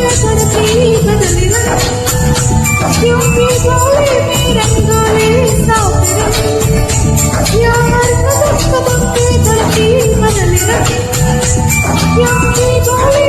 धरती बदली क्योंकि जोड़ी में रंगोले सावरे यार कदम कदम पे धरती बदली क्योंकि जोड़ी